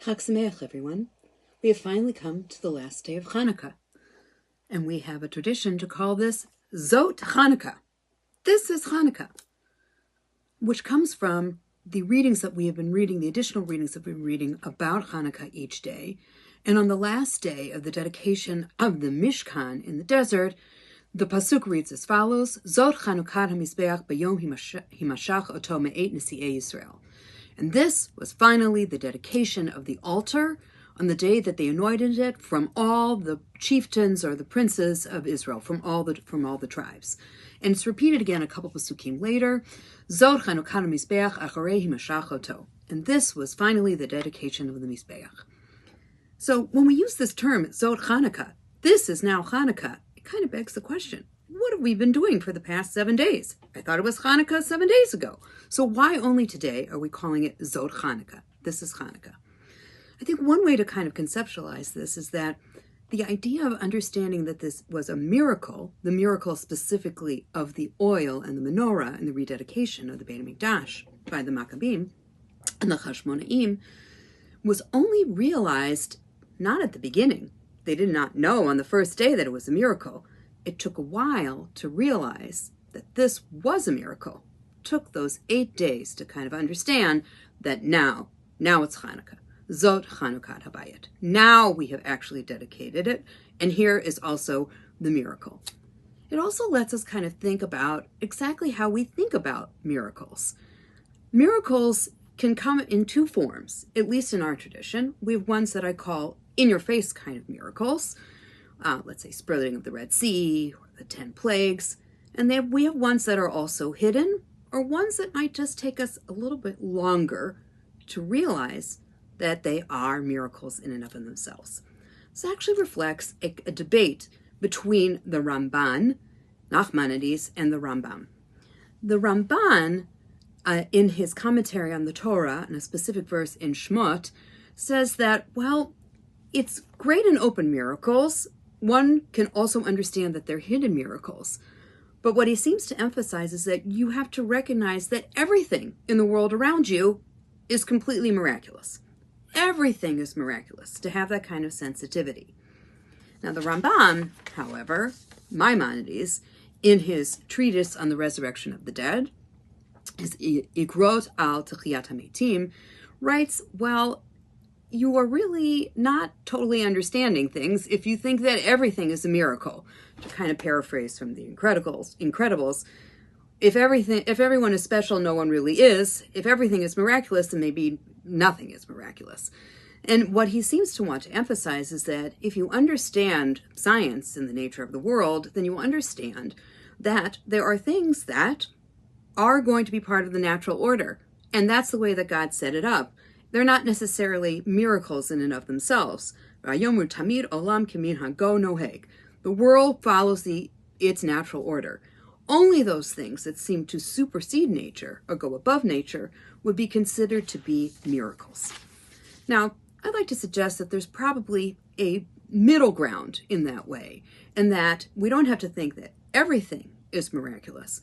Chag Sameach, everyone. We have finally come to the last day of Hanukkah, and we have a tradition to call this Zot Hanukkah. This is Hanukkah, which comes from the readings that we have been reading, the additional readings that we've been reading about Hanukkah each day. And on the last day of the dedication of the Mishkan in the desert, the pasuk reads as follows: Zot Chanukah HaMizbeach Bayom Himashach Oto Me'et Nesi'ei Yisrael. And this was finally the dedication of the altar on the day that they anointed it from all the chieftains or the princes of Israel, from all the tribes. And it's repeated again a couple pasukim later. Zot Chanukah HaMizbeach Acharei Himashach Oto. And this was finally the dedication of the Mizbeach. So when we use this term, Zot Hanukkah, this is now Hanukkah, it kind of begs the question, what have we been doing for the past 7 days? I thought it was Hanukkah 7 days ago. So why only today are we calling it Zot Hanukkah? This is Hanukkah. I think one way to kind of conceptualize this is that the idea of understanding that this was a miracle, the miracle specifically of the oil and the menorah and the rededication of the Beit HaMikdash by the Maccabim and the Chashmonaim, was only realized not at the beginning. They did not know on the first day that it was a miracle. It took a while to realize that this was a miracle. It took those 8 days to kind of understand that now it's Hanukkah. Zot Chanukah Habayit. Now we have actually dedicated it, and here is also the miracle. It also lets us kind of think about exactly how we think about miracles. Miracles can come in two forms, at least in our tradition. We have ones that I call in-your-face kind of miracles, let's say splitting of the Red Sea or the 10 plagues. And we have ones that are also hidden, or ones that might just take us a little bit longer to realize that they are miracles in and of themselves. This actually reflects a debate between the Ramban, Nachmanides, and the Rambam. The Ramban, in his commentary on the Torah, and a specific verse in Shmot, says that, well, it's great in open miracles. One can also understand that they're hidden miracles. But what he seems to emphasize is that you have to recognize that everything in the world around you is completely miraculous. Everything is miraculous, to have that kind of sensitivity. Now the Rambam, however, Maimonides, in his treatise on the resurrection of the dead, his Igrot al Techiyat HaMeitim, writes, well, you are really not totally understanding things if you think that everything is a miracle. To kind of paraphrase from the Incredibles, if everyone is special, no one really is. If everything is miraculous, then maybe nothing is miraculous. And what he seems to want to emphasize is that if you understand science and the nature of the world, then you understand that there are things that are going to be part of the natural order. And that's the way that God set it up. They're not necessarily miracles in and of themselves. The world follows its natural order. Only those things that seem to supersede nature or go above nature would be considered to be miracles. Now, I'd like to suggest that there's probably a middle ground in that way, and that we don't have to think that everything is miraculous,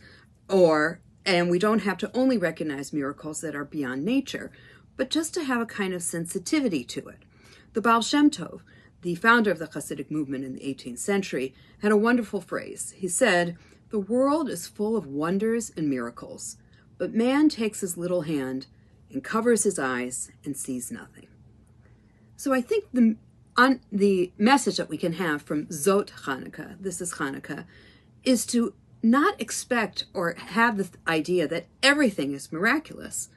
and we don't have to only recognize miracles that are beyond nature, but just to have a kind of sensitivity to it. The Baal Shem Tov, the founder of the Hasidic movement in the 18th century, had a wonderful phrase. He said, "The world is full of wonders and miracles, but man takes his little hand and covers his eyes and sees nothing." So I think the message that we can have from Zot Hanukkah, this is Hanukkah, is to not expect or have the idea that everything is miraculous,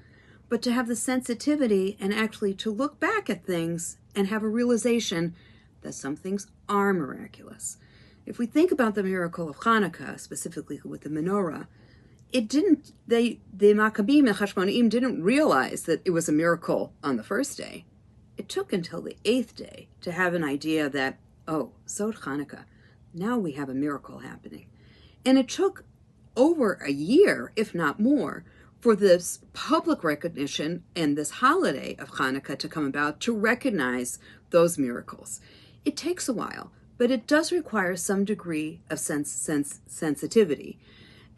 but to have the sensitivity and actually to look back at things and have a realization that some things are miraculous. If we think about the miracle of Hanukkah, specifically with the menorah, the Maccabim and Chashmonaim didn't realize that it was a miracle on the first day. It took until the 8th day to have an idea that, oh, Zot Hanukkah, now we have a miracle happening. And it took over a year, if not more, for this public recognition and this holiday of Hanukkah to come about to recognize those miracles. It takes a while, but it does require some degree of sensitivity.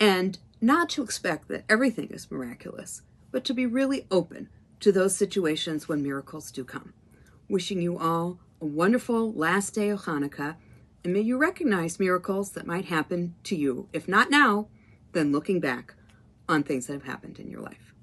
And not to expect that everything is miraculous, but to be really open to those situations when miracles do come. wishing you all a wonderful last day of Hanukkah, and may you recognize miracles that might happen to you, if not now, then looking back on things that have happened in your life.